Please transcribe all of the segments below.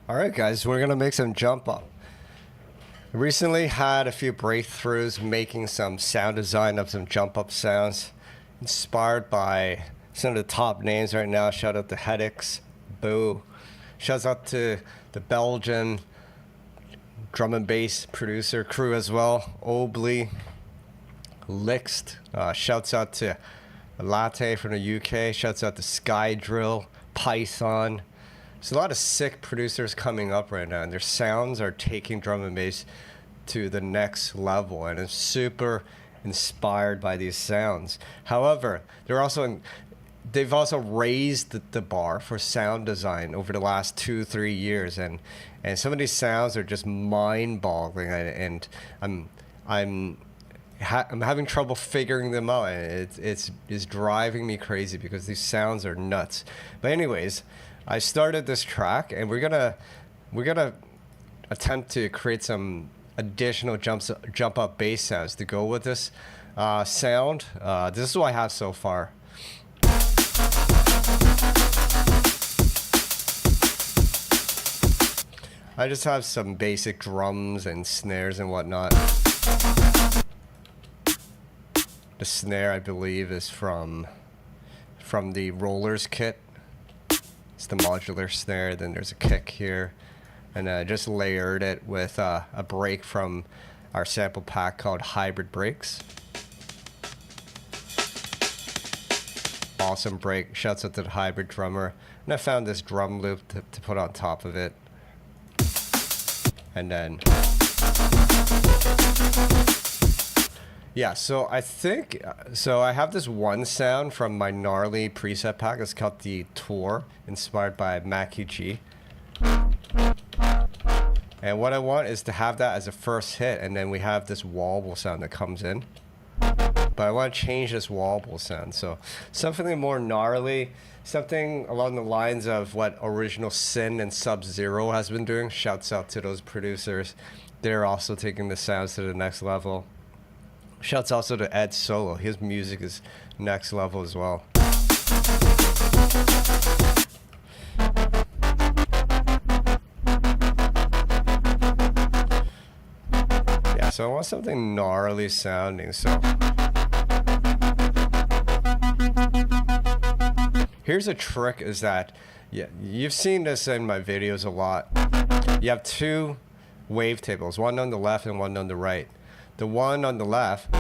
Alright guys, we're gonna make some jump up. Recently had a few breakthroughs making some sound design of some jump up sounds inspired by some of the top names right now. Shout out to Hedix, Boo. Shouts out to the Belgian drum and bass producer crew as well. Obly, Lixt. Shouts out to Latte from the UK. Shouts out to Skydrill, Python. There's a lot of sick producers coming up right now, and their sounds are taking drum and bass to the next level, and I'm super inspired by these sounds. However, they've also raised the bar for sound design over the last 2-3 years, and some of these sounds are just mind-boggling, and I'm having trouble figuring them out. It's driving me crazy because these sounds are nuts. But anyways, I started this track, and we're gonna attempt to create some additional jump up bass sounds to go with this sound. This is what I have so far. I just have some basic drums and snares and whatnot. The snare, I believe, is from the Rollers kit. It's the modular snare. Then there's a kick here, and I just layered it with a break from our sample pack called Hybrid Breaks. Awesome break. Shouts out to the Hybrid drummer. And I found this drum loop to put on top of it. And then, yeah, so I think, I have this one sound from my gnarly preset pack. It's called the Tour, inspired by Mackie G. And what I want is to have that as a first hit, and then we have this wobble sound that comes in. But I want to change this wobble sound, so something more gnarly, something along the lines of what Original Sin and Sub-Zero has been doing. Shouts out to those producers. They're also taking the sounds to the next level. Shouts also to Ed Solo. His music is next level as well. Yeah, so I want something gnarly sounding, so here's a trick, is that, yeah, you've seen this in my videos a lot. You have two wavetables, one on the left and one on the right. The one on the left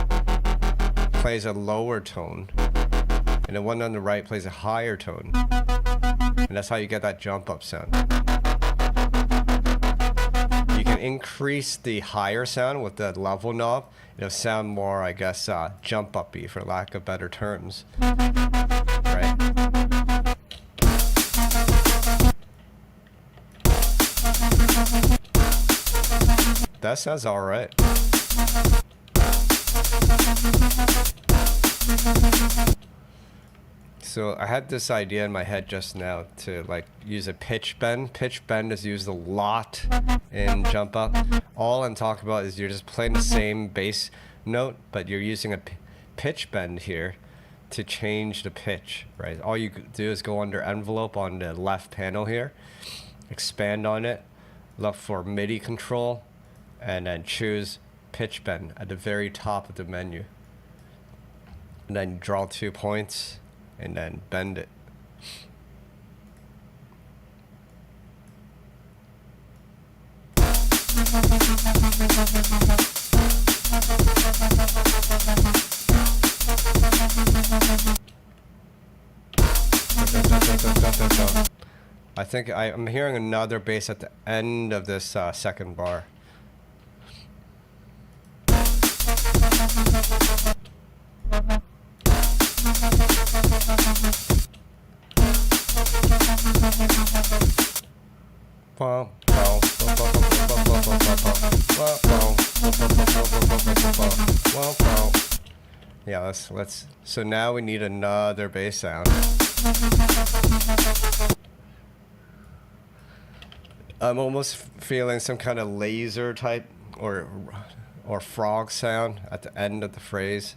plays a lower tone, and the one on the right plays a higher tone. And that's how you get that jump up sound. You can increase the higher sound with the level knob. It'll sound more, I guess, jump uppy, for lack of better terms. Right? That sounds alright. So I had this idea in my head just now to use a pitch bend. Pitch bend is used a lot in jump up. All I'm talking about is you're just playing the same bass note, but you're using a pitch bend here to change the pitch, right? All you do is go under envelope on the left panel here, expand on it, look for MIDI control, and then choose pitch bend at the very top of the menu. And then draw 2 points and then bend it. I think I'm hearing another bass at the end of this second bar. Yeah, let's. So now we need another bass sound. I'm almost feeling some kind of laser type or frog sound at the end of the phrase.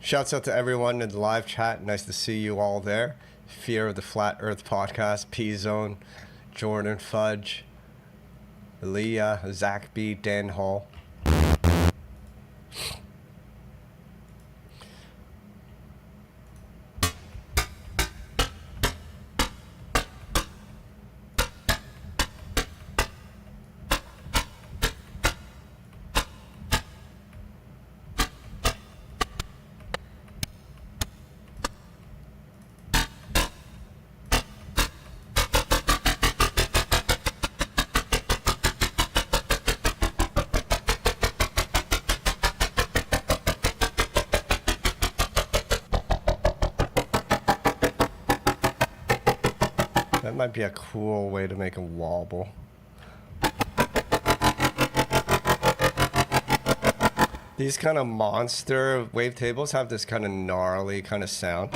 Shouts out to everyone in the live chat. Nice to see you all there. Fear of the Flat Earth Podcast, P-Zone, Jordan Fudge, Leah, Zach B, Dan Hall. That might be a cool way to make a wobble. These kind of monster wavetables have this kind of gnarly kind of sound.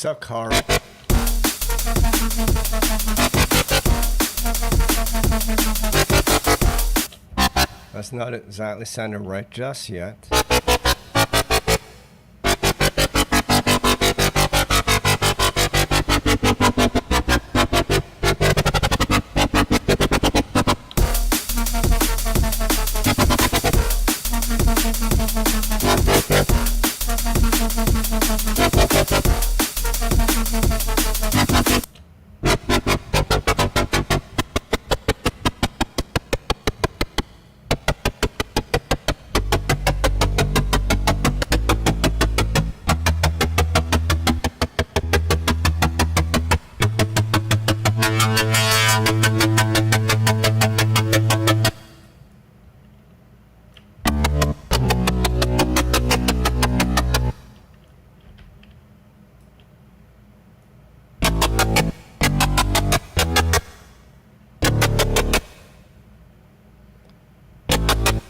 What's up, Carl? That's not exactly sounding right just yet.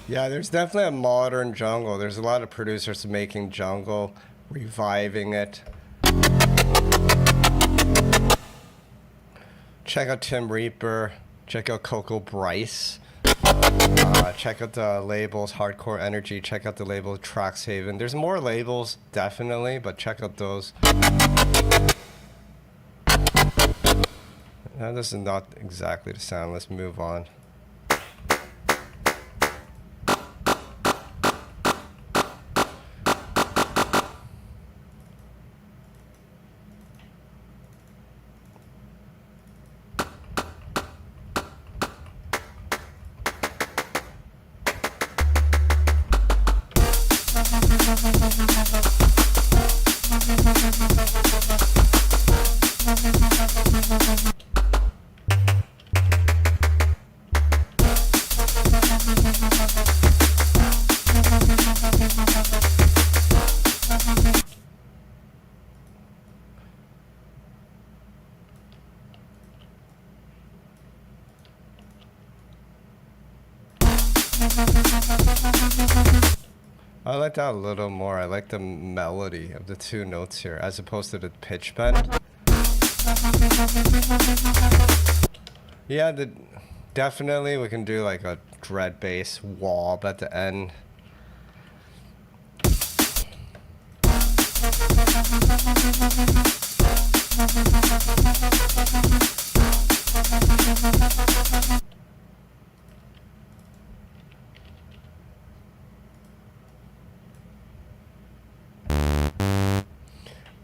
Yeah, there's definitely a modern jungle. There's a lot of producers making jungle, reviving it. Check out Tim Reaper. Check out Coco Bryce. Check out the labels Hardcore Energy. Check out the label Traxhaven. There's more labels, definitely, but check out those. Now, this is not exactly the sound. Let's move on. I like that a little more. I like the melody of the two notes here as opposed to the pitch bend. Yeah, definitely we can do like a dread bass wob at the end.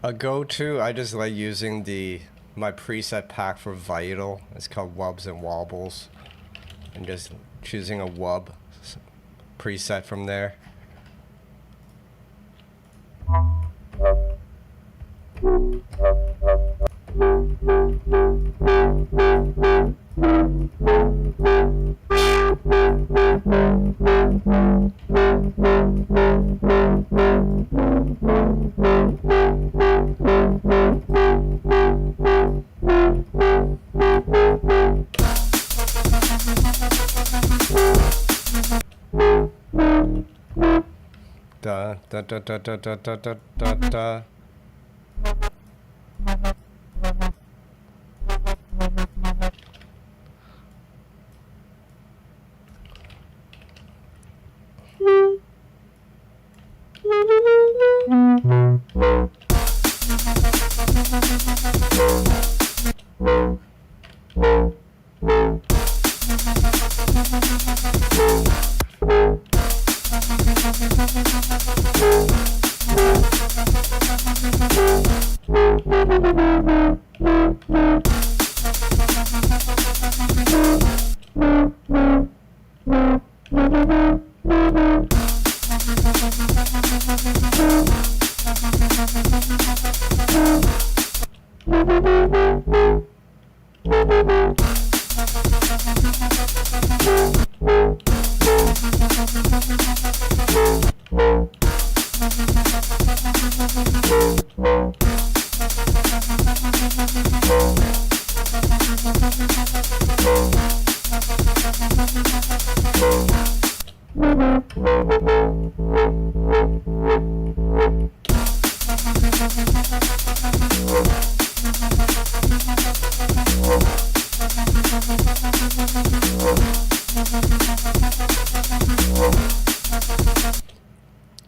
A go-to, I just like using my preset pack for Vital. It's called Wubs and Wobbles. And just choosing a wub preset from there. Da da da da da da da da da da.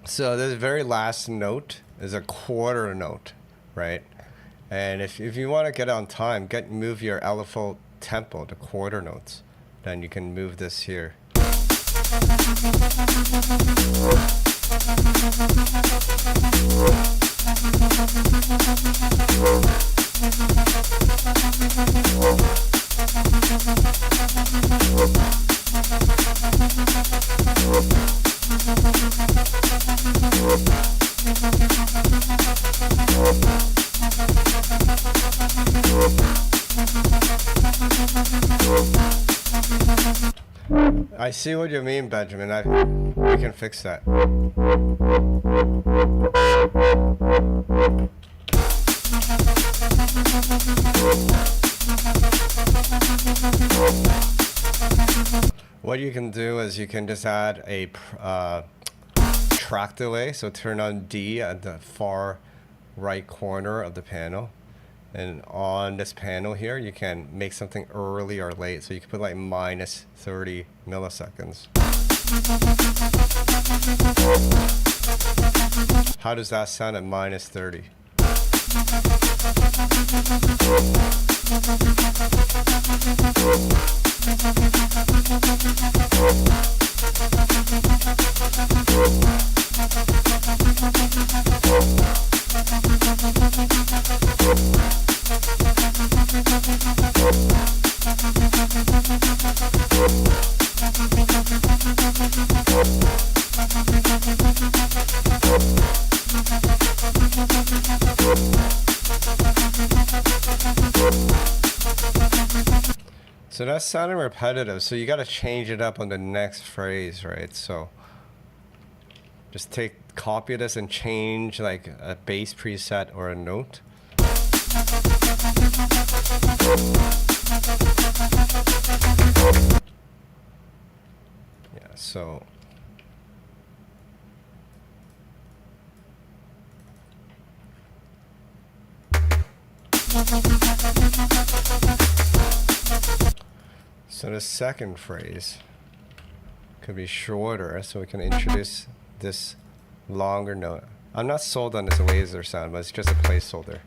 So this very last note is a quarter note, right? And if you want to get on time, move your LFO tempo to quarter notes. Then you can move this here. I see what you mean, Benjamin. We can fix that. What you can do is you can just add a track delay. So turn on D at the far right corner of the panel. And on this panel here, you can make something early or late. So you can put like minus 30 milliseconds. How does that sound at minus 30? So that's sounding repetitive, so you got to change it up on the next phrase, right? So just copy this and change like a bass preset or a note. Yeah, so the second phrase could be shorter, so we can introduce this longer note. I'm not sold on this laser sound, but it's just a placeholder.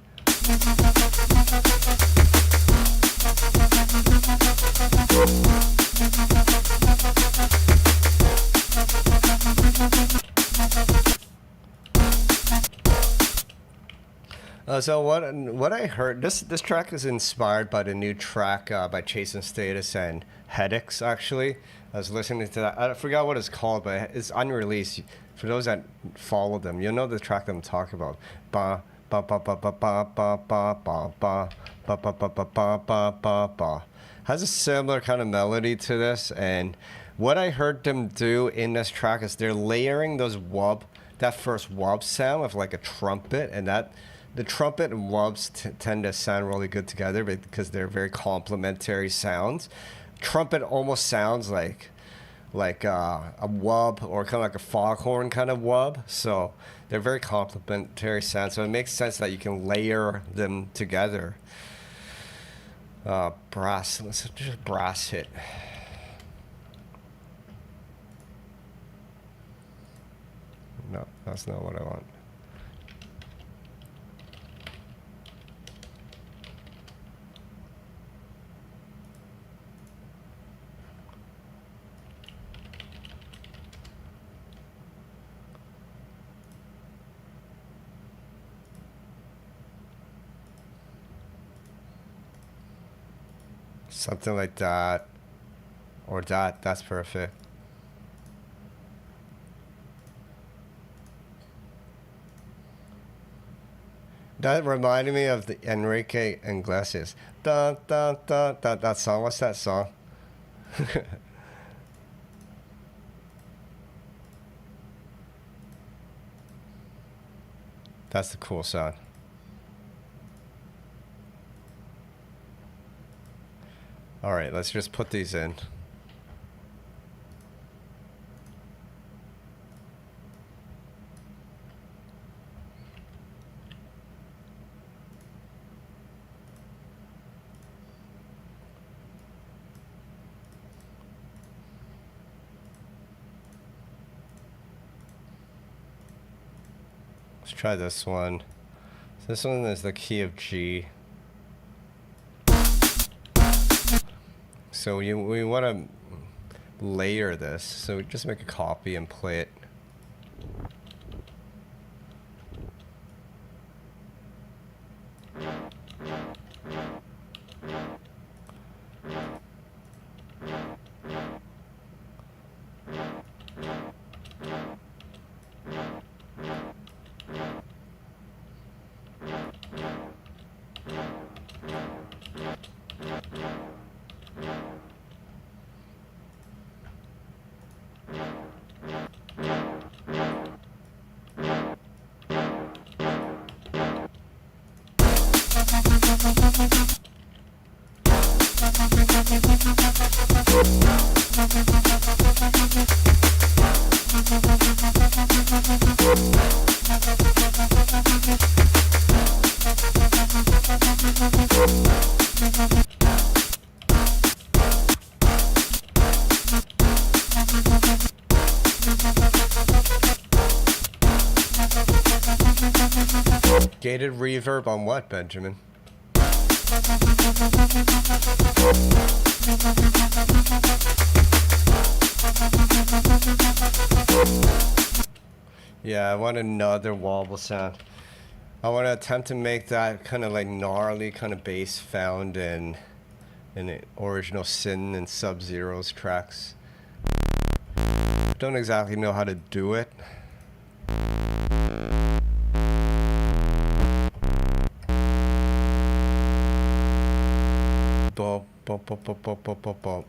So what I heard, this track is inspired by the new track by Chase and Status and Headaches. Actually, I was listening to that. I forgot what it's called, but it's unreleased. For those that follow them, you'll know the track that I'm talking about. Ba ba ba ba ba ba ba ba ba ba ba ba ba ba ba ba ba ba. Has a similar kind of melody to this, and what I heard them do in this track is they're layering those wub, that first wub sound of like a trumpet, and that the trumpet and wubs tend to sound really good together because they're very complementary sounds. Trumpet almost sounds like a wub or kind of like a foghorn kind of wub, so they're very complementary sounds. So it makes sense that you can layer them together. Brass. Let's just brass hit. No, that's not what I want. Something like that. Or that. That's perfect. That reminded me of the Enrique Iglesias. Da, da, da, da, that song. What's that song? That's the cool sound. All right, let's just put these in. Let's try this one. This one is the key of G. So we want to layer this. So we just make a copy and play it. Gated reverb on what, Benjamin? Yeah, I want another wobble sound. I want to attempt to make that kind of like gnarly kind of bass found in the original Sin and Sub-Zero's tracks. Don't exactly know how to do it. Bop, bop, bop, bop, bop, bop, bop, bop.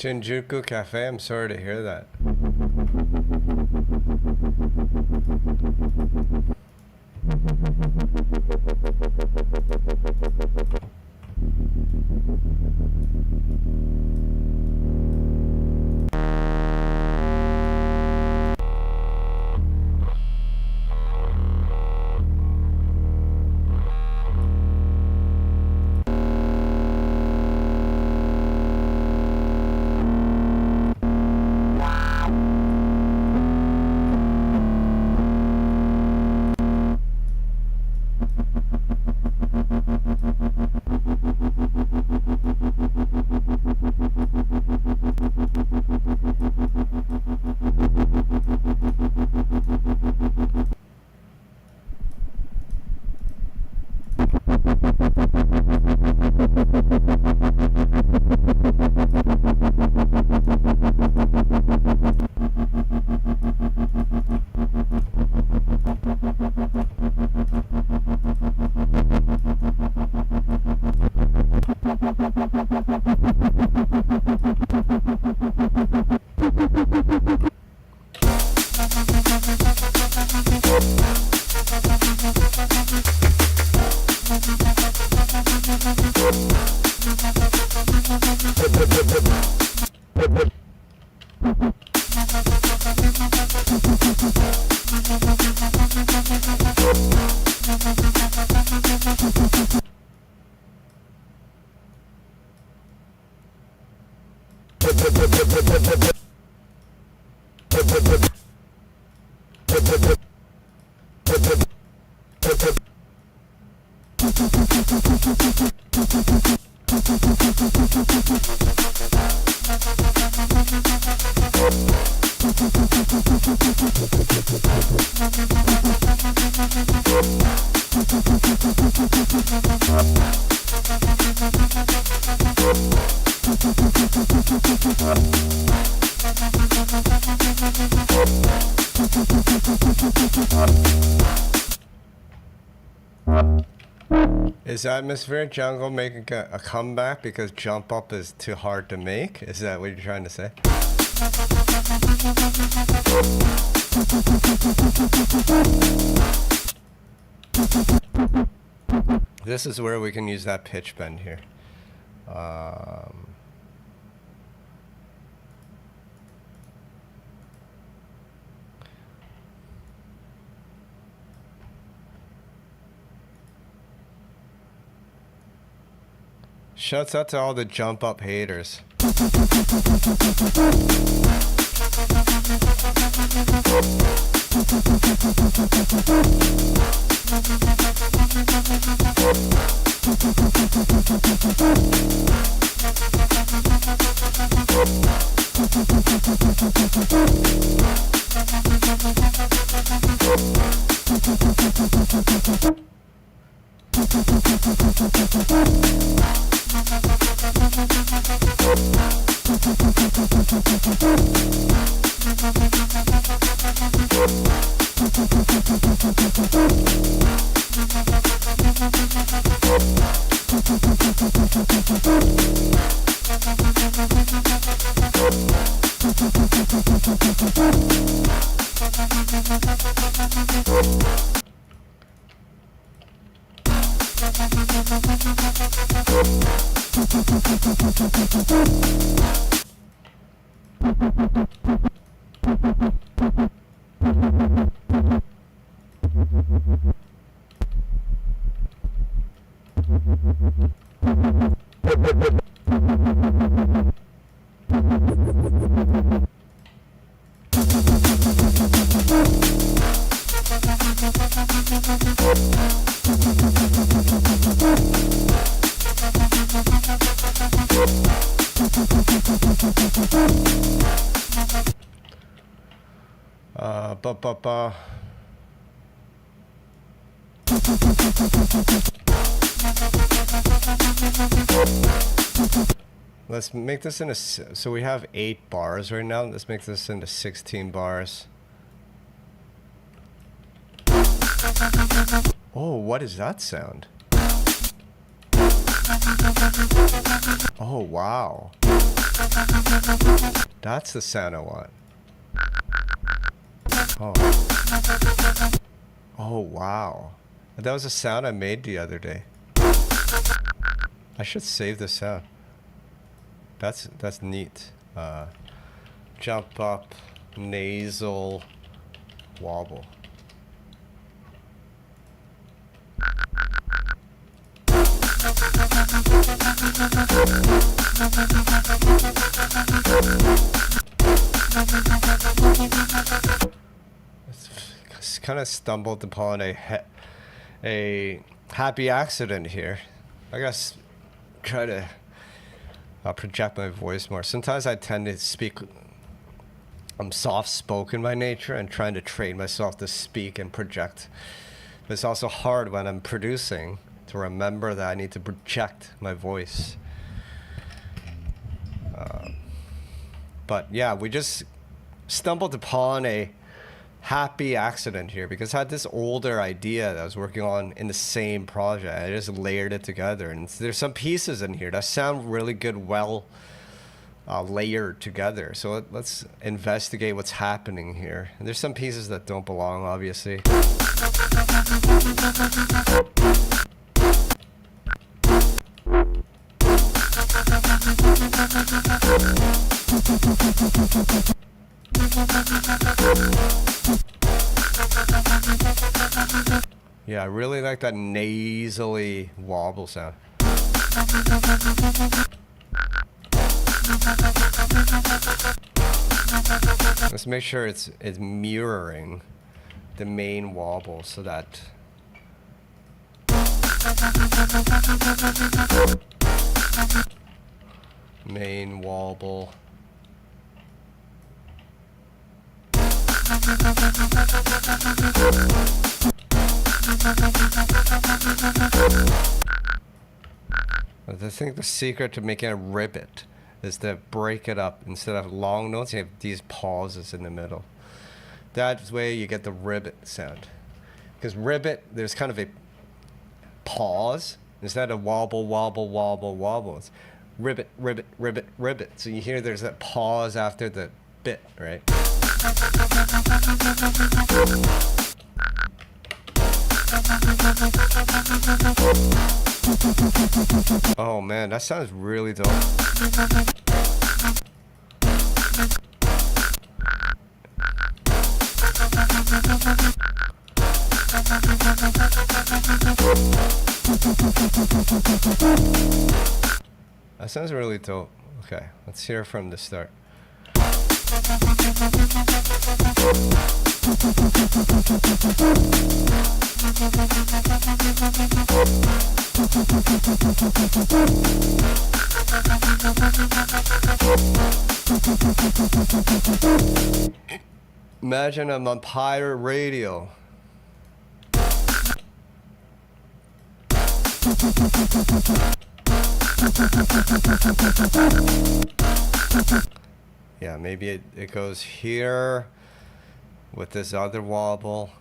Shinjuku Cafe, I'm sorry to hear that. Is Atmospheric Jungle making a comeback because Jump Up is too hard to make? Is that what you're trying to say? This is where we can use that pitch bend here. Shouts out to all the Jump Up haters. Let's make this into, so we have 8 bars right now. Let's make this into 16 bars. Oh, what is that sound? Oh, wow. That's the sound I want. Oh. Oh, wow. That was a sound I made the other day. I should save this sound. That's neat. Jump up, nasal, wobble. It's kind of stumbled upon a happy accident here. I guess try to project my voice more. Sometimes I tend to speak. I'm soft-spoken by nature and trying to train myself to speak and project. But it's also hard when I'm producing to remember that I need to project my voice. But yeah, we just stumbled upon a happy accident here because I had this older idea that I was working on in the same project. I just layered it together, and there's some pieces in here that sound really good, well layered together. So let's investigate what's happening here. And there's some pieces that don't belong, obviously. Yeah, I really like that nasally wobble sound. Let's make sure it's mirroring the main wobble so that main wobble. I think the secret to making a ribbit is to break it up. Instead of long notes, you have these pauses in the middle. That way you get the ribbit sound. Because ribbit, there's kind of a pause instead of wobble, wobble, wobble, wobble. It's ribbit, ribbit, ribbit, ribbit. So you hear there's that pause after the bit, right? Oh man, that sounds really dope. That sounds really dope. Okay, let's hear from the start. Imagine I'm on pirate radio. Yeah, maybe it goes here with this other wobble.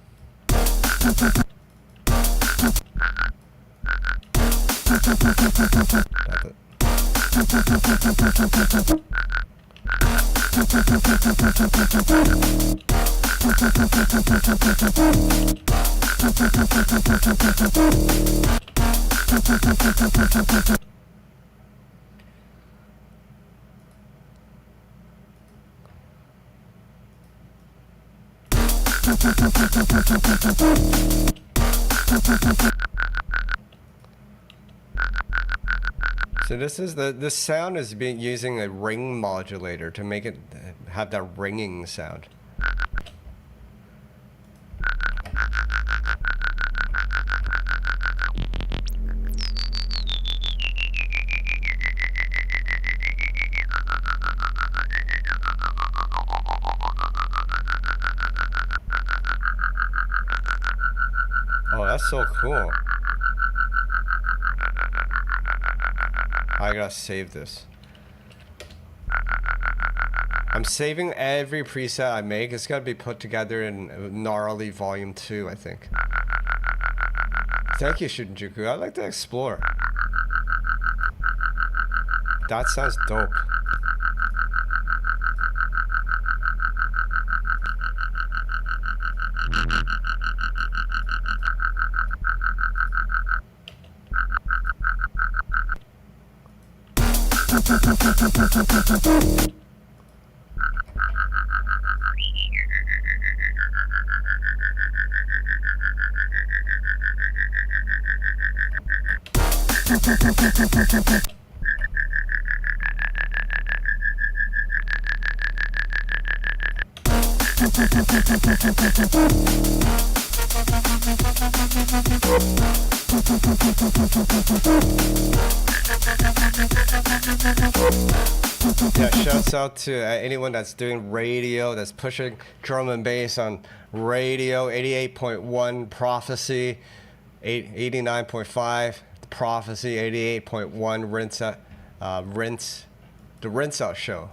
So this sound is being using a ring modulator to make it have that ringing sound. Oh, that's so cool. I gotta save this. I'm saving every preset I make. It's gotta be put together in Gnarly Volume 2, I think. Thank you, Shinjuku. I like to explore. That sounds dope. Yeah, shouts out to anyone that's doing radio, that's pushing drum and bass on radio. 88.1 Prophecy, 89.5 Prophecy, 88.1 Rinse, the Rinse Out Show.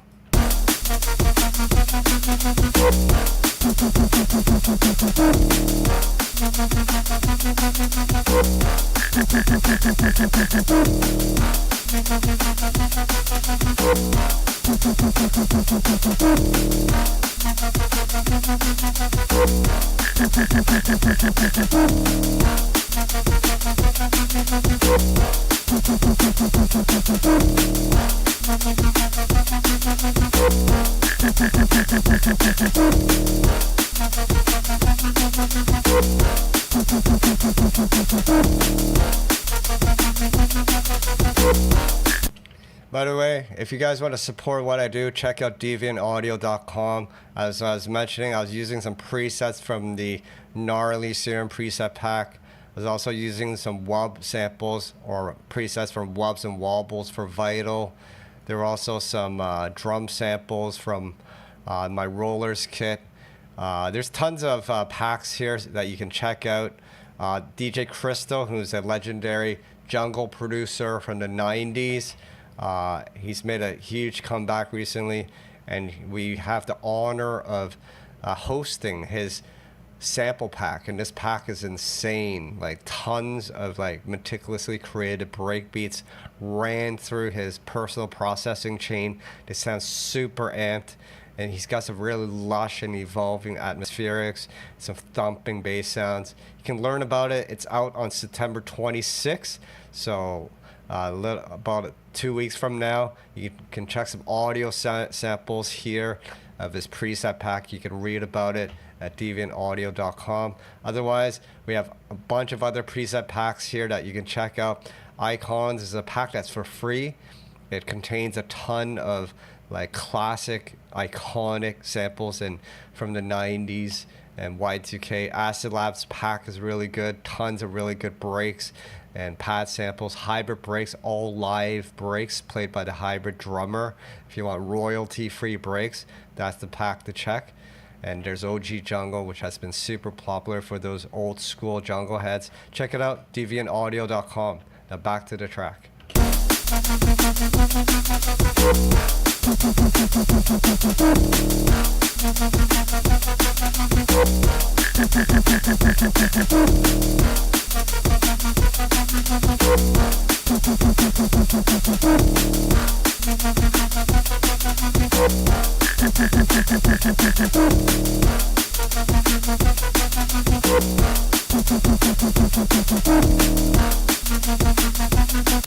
By the way, if you guys want to support what I do, check out deviantaudio.com. As I was mentioning, I was using some presets from the Gnarly Serum preset pack. I was also using some wub samples or presets from Wubs and Wobbles for Vital. There were also some drum samples from my Rollers kit. There's tons of packs here that you can check out. DJ Crystal, who's a legendary jungle producer from the 90s. He's made a huge comeback recently, and we have the honor of hosting his sample pack, and this pack is insane. Like tons of like meticulously created break beats ran through his personal processing chain. They sound super amped, and he's got some really lush and evolving atmospherics, some thumping bass sounds. You can learn about it. It's out on September 26th, so about 2 weeks from now. You can check some audio samples here of his preset pack. You can read about it at deviantaudio.com. Otherwise, we have a bunch of other preset packs here that you can check out. Icons is a pack that's for free. It contains a ton of like classic, iconic samples and from the 90s and Y2K. Acid Labs pack is really good. Tons of really good breaks and pad samples, hybrid breaks, all live breaks played by the hybrid drummer. If you want royalty-free breaks, that's the pack to check. And there's OG Jungle, which has been super popular for those old school jungle heads. Check it out, deviantaudio.com. Now back to the track.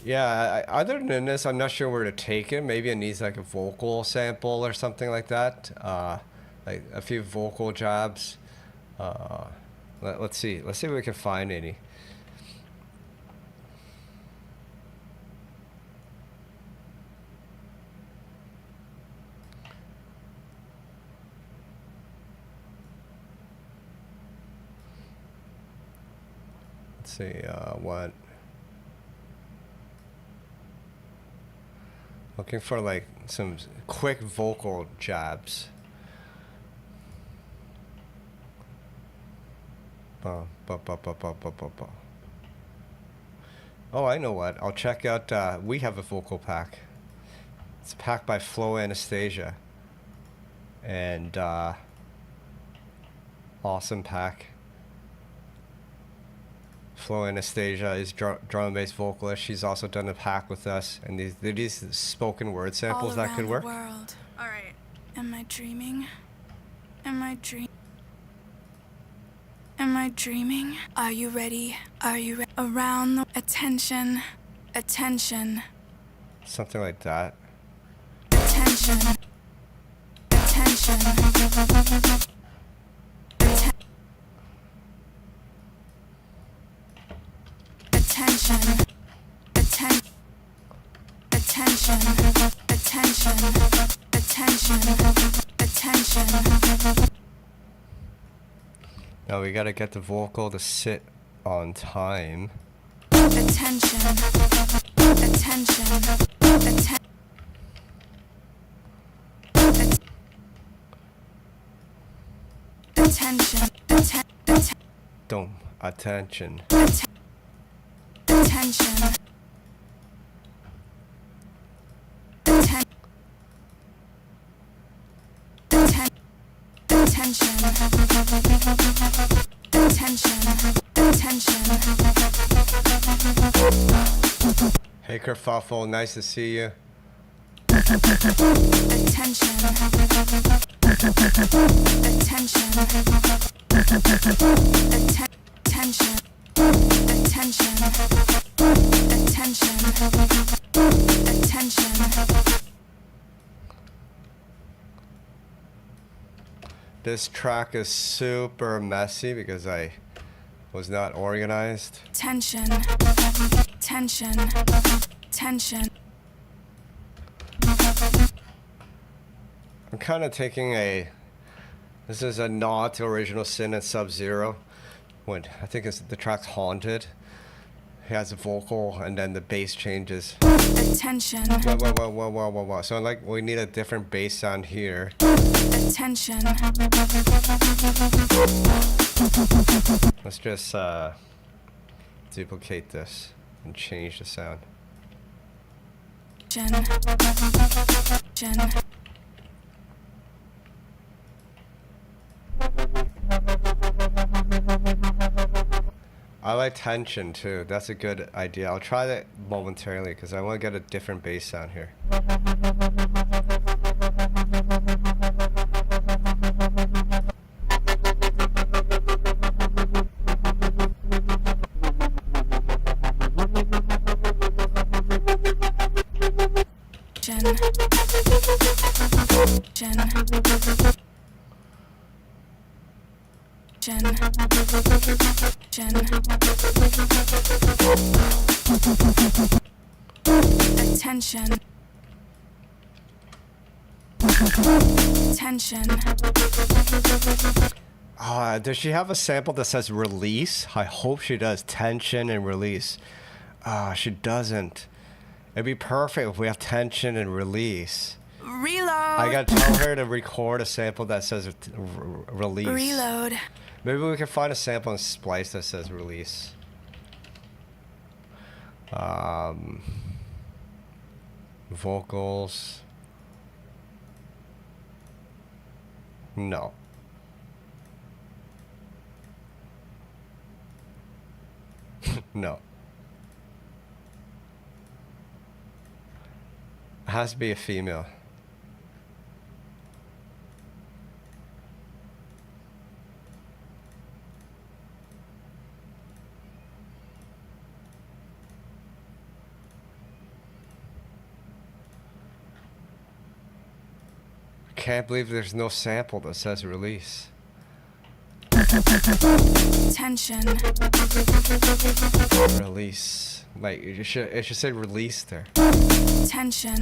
Yeah, other than this, I'm not sure where to take it. Maybe it needs like a vocal sample or something like that. Like a few vocal jabs. Let's see if we can find any. Let's see what. Looking for like some quick vocal jabs. Oh, I know what. I'll check out. We have a vocal pack. It's a pack by Flow Anastasia. And awesome pack. Flow Anastasia is drum and bass vocalist. She's also done a pack with us, and these spoken word samples that could work. All right. Am I dreaming? Am I dreaming? Are you ready? Around the attention. Something like that. Attention. Attention. Attention. Attention. Attention. Attention. Attention. Attention. Now we gotta get the vocal to sit on time. Attention. Attention. Attention. Attention. Don't. Attention. Attention. Attention. Attention. Hey Kerfuffle, nice to see you. Attention. Attention. Attention. Attention. Attention. This track is super messy because I was not organized. Tension. Tension. Tension. I'm kind of taking this is a nod to Original Sin and Sub-Zero. When I think the track's Haunted. He has a vocal and then the bass changes. Attention. Whoa. So like we need a different bass sound here. Attention. Let's just duplicate this and change the sound. Jen. I like tension too. That's a good idea. I'll try that momentarily because I want to get a different bass sound here. Attention. Tension. Does she have a sample that says release? I hope she does. Tension and release. She doesn't. It'd be perfect if we have tension and release. Reload. I gotta tell her to record a sample that says release. Reload. Maybe we can find a sample and splice that says release. Vocals. No. No. It has to be a female. Can't believe there's no sample that says release. Tension. Release. Like it should say release there. Tension.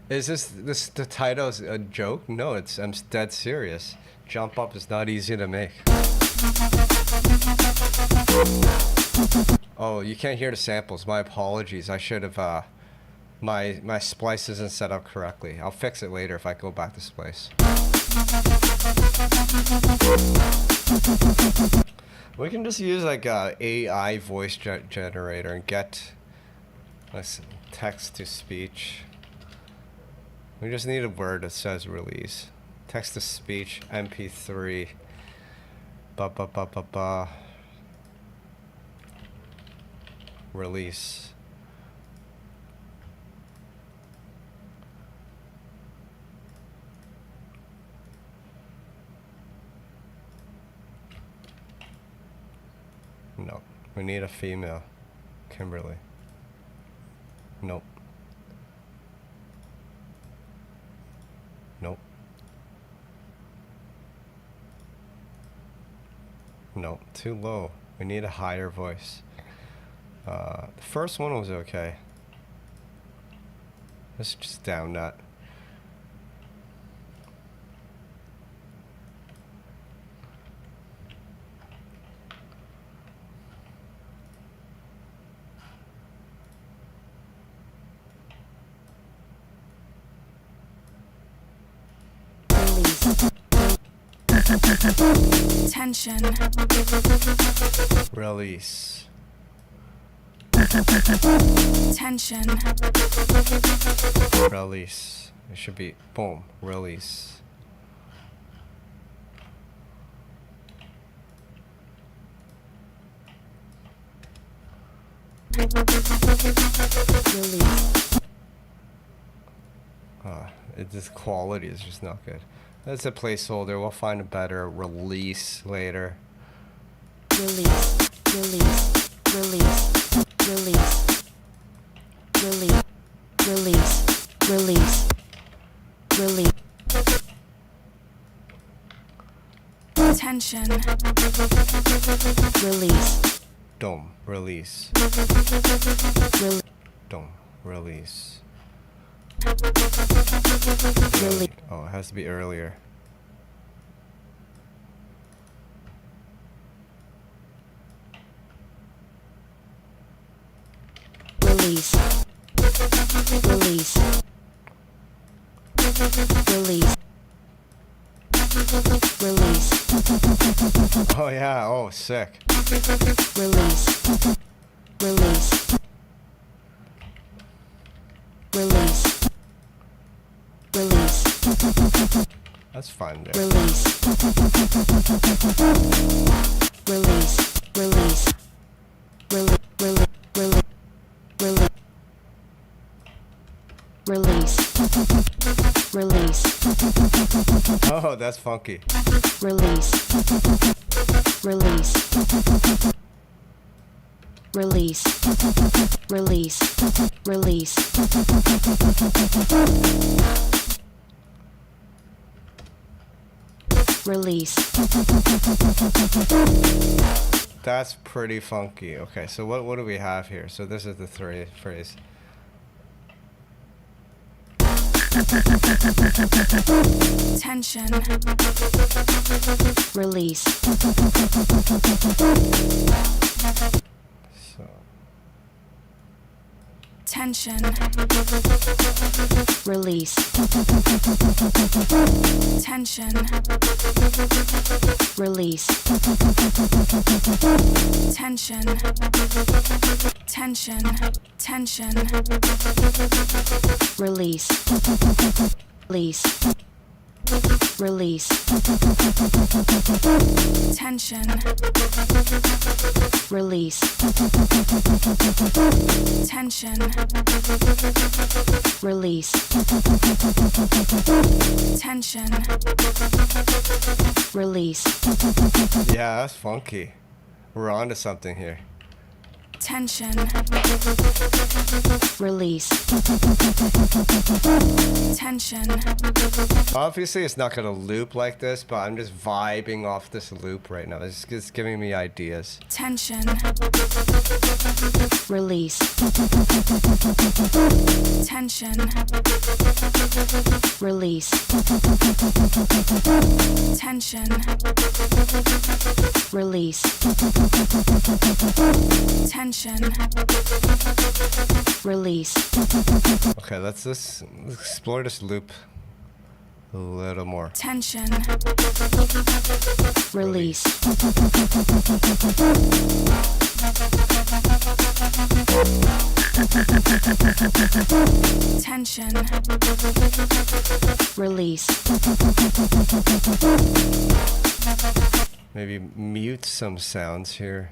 Is this the title is a joke? No, I'm dead serious. Jump Up is not easy to make. Oh, you can't hear the samples. My apologies. I should have my splice isn't set up correctly. I'll fix it later if I go back to splice. We can just use like a AI voice generator and get text to speech. We just need a word that says release. Text to speech, MP3. Release. No. We need a female. Kimberly. Nope. Nope. Nope. Too low. We need a higher voice. The first one was okay. Let's just down that. Tension. Release. Tension. Release. It should be boom. Release. Release. This quality is just not good. That's a placeholder. We'll find a better release later. Release. Release. Release. Release. Release. Release. Release. Release. Tension. Release. Dome. Release. Release. Dome. Release. Release. Oh, it has to be earlier. Release. Release. Release. Release. Oh yeah. Oh, sick. Release. Release. Release. Release. That's fine there. Release. Release. Release. Release. Release. Release. Release. Oh, that's funky. Release. Release. Release. Release. Release. Release. That's pretty funky. Okay, so what do we have here? So this is the phrase. Tension. Release. So Tension. Release. Tension. Release. Tension. Tension. Tension. Release. Release. Release. Tension. Release. Tension. Release. Tension. Release. yeah, that's funky. We're onto something here. Tension. Release. Tension. Obviously, it's not gonna loop like this, but I'm just vibing off this loop right now. It's just giving me ideas. Tension. Release. Tension. Release. Tension. Release. Tension. Release. Okay, let's explore this loop a little more. Tension. Release. Tension. Release. Maybe mute some sounds here.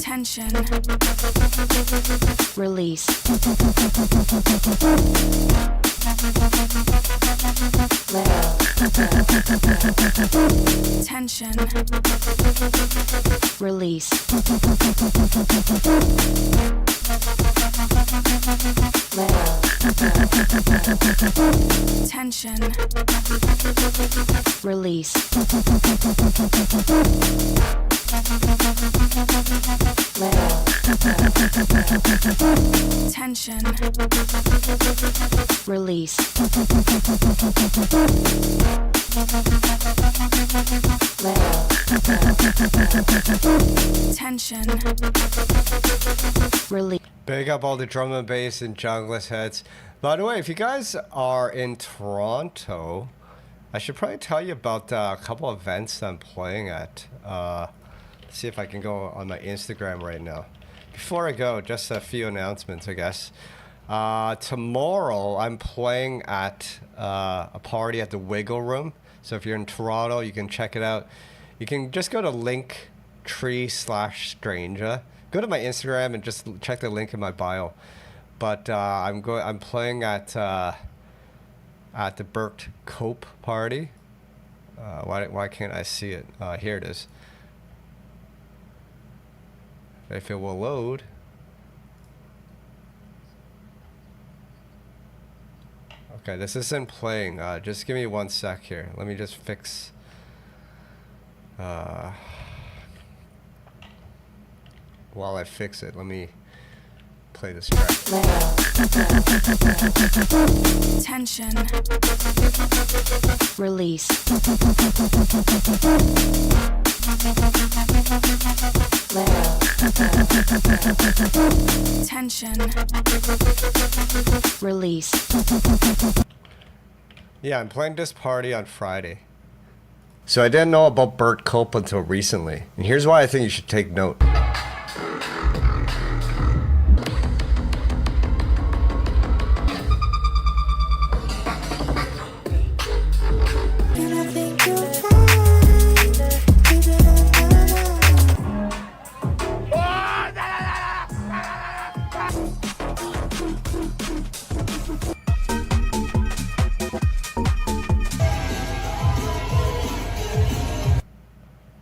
Tension. Release. Tension. Release. Tension. Release. Tension. Release. Tension. Release. Big up all the drum and bass and junglist heads. By the way, if you guys are in Toronto, I should probably tell you about a couple events I'm playing at. Let's see if I can go on my Instagram right now. Before I go, just a few announcements, I guess. Tomorrow, I'm playing at a party at the Wiggle Room. So if you're in Toronto, you can check it out. You can just go to linktree/stranger. Go to my Instagram and just check the link in my bio. But I'm playing at the Burt Cope party. Why can't I see it? Here it is. If it will load. Okay, this isn't playing. Just give me 1 sec here. Let me just fix. While I fix it, let me play this track. Tension. Release. Tension. Release. Yeah, I'm playing this party on Friday. So I didn't know about Burt Cope until recently. And here's why I think you should take note.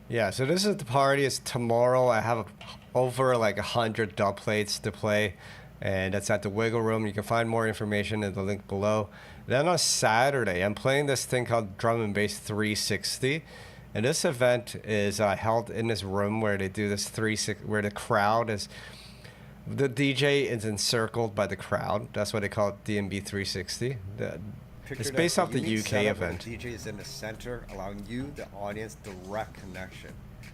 Yeah, so this is the party. It's tomorrow. I have over like 100 dub plates to play, and that's at the Wiggle Room. You can find more information in the link below. Then on Saturday, I'm playing this thing called Drum and Bass 360, and this event is held in this room where they do this 360, where the crowd is, the DJ is encircled by the crowd. That's why they call it DNB 360. It's based off the UK event. The DJ is in the center, allowing you, the audience, direct connection.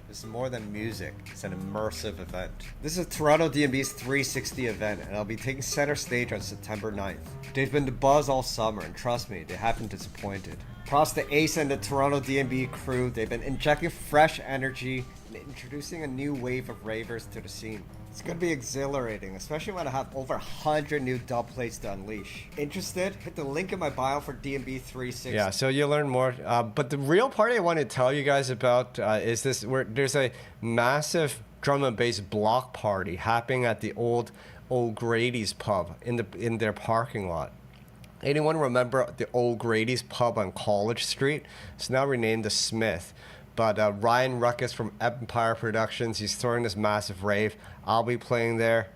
This is more than music, it's an immersive event. This is Toronto DNB's 360 event, and I'll be taking center stage on September 9th. They've been the buzz all summer, and trust me, they haven't disappointed. Props to Ace and the Toronto DNB crew. They've been injecting fresh energy and introducing a new wave of ravers to the scene. It's going to be exhilarating, especially when I have over 100 new dub plates to unleash. Interested? Hit the link in my bio for DNB 360. Yeah, so you'll learn more. But the real party I want to tell you guys about is this, where there's a massive drum and bass block party happening at the old O'Grady's pub in their parking lot. Anyone remember the Old Grady's pub on College Street? It's now renamed the Smith. But Ryan Ruckus from Empire Productions, he's throwing this massive rave. I'll be playing there.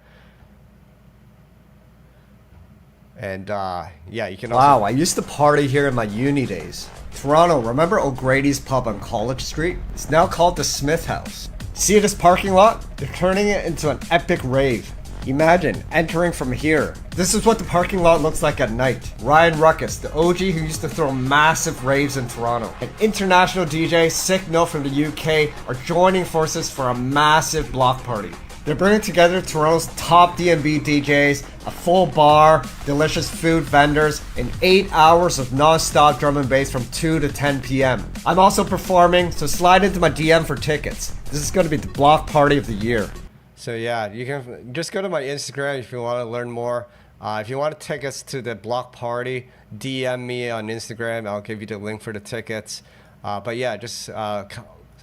And yeah, you can also... Wow, I used to party here in my uni days. Toronto, remember O'Grady's pub on College Street? It's now called the Smith House. See this parking lot? They're turning it into an epic rave. Imagine entering from here. This is what the parking lot looks like at night. Ryan Ruckus, the OG who used to throw massive raves in Toronto, and international DJ Sick No from the UK are joining forces for a massive block party. They're bringing together Toronto's top DNB DJs, a full bar, delicious food vendors, and 8 hours of non-stop drum and bass from 2 to 10 p.m. I'm also performing, so slide into my DM for tickets. This is going to be the block party of the year. So yeah, you can just go to my Instagram if you want to learn more. If you want tickets to the block party, DM me on Instagram. I'll give you the link for the tickets. But yeah, just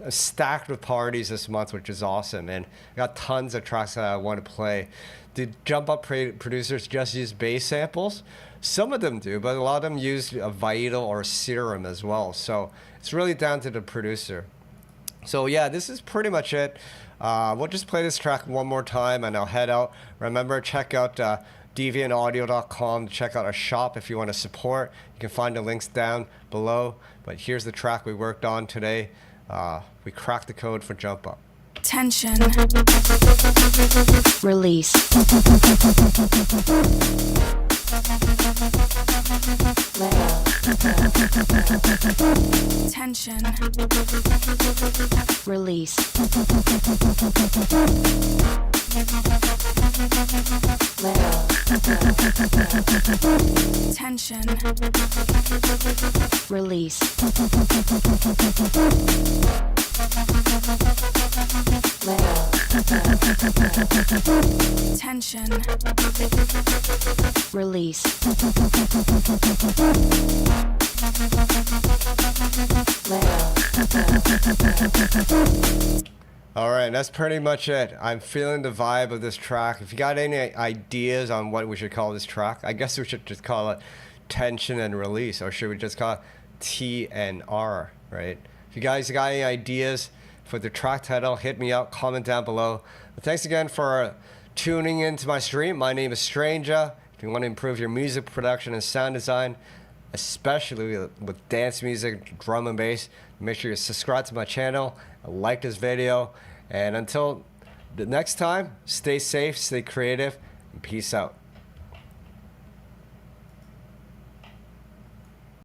stacked with parties this month, which is awesome, and I got tons of tracks that I want to play. The Jump Up producers just use bass samples? Some of them do, but a lot of them use a Vital or Serum as well. So it's really down to the producer. So yeah, this is pretty much it. We'll just play this track one more time and I'll head out. Remember, check out deviantaudio.com to check out our shop if you want to support. You can find the links down below. But here's the track we worked on today. We cracked the code for Jump Up. Tension. Release. Let go. Tension. Release. Let go. Tension. Release. Let go. Tension. Release. Let go. All right, that's pretty much it. I'm feeling the vibe of this track. If you got any ideas on what we should call this track, I guess we should just call it Tension and Release, or should we just call it TNR, right? If you guys got any ideas for the track title, hit me up, comment down below. But thanks again for tuning into my stream. My name is Stranger. If you want to improve your music production and sound design, especially with dance music, drum and bass, make sure you subscribe to my channel, like this video, and until the next time, stay safe, stay creative, and peace out.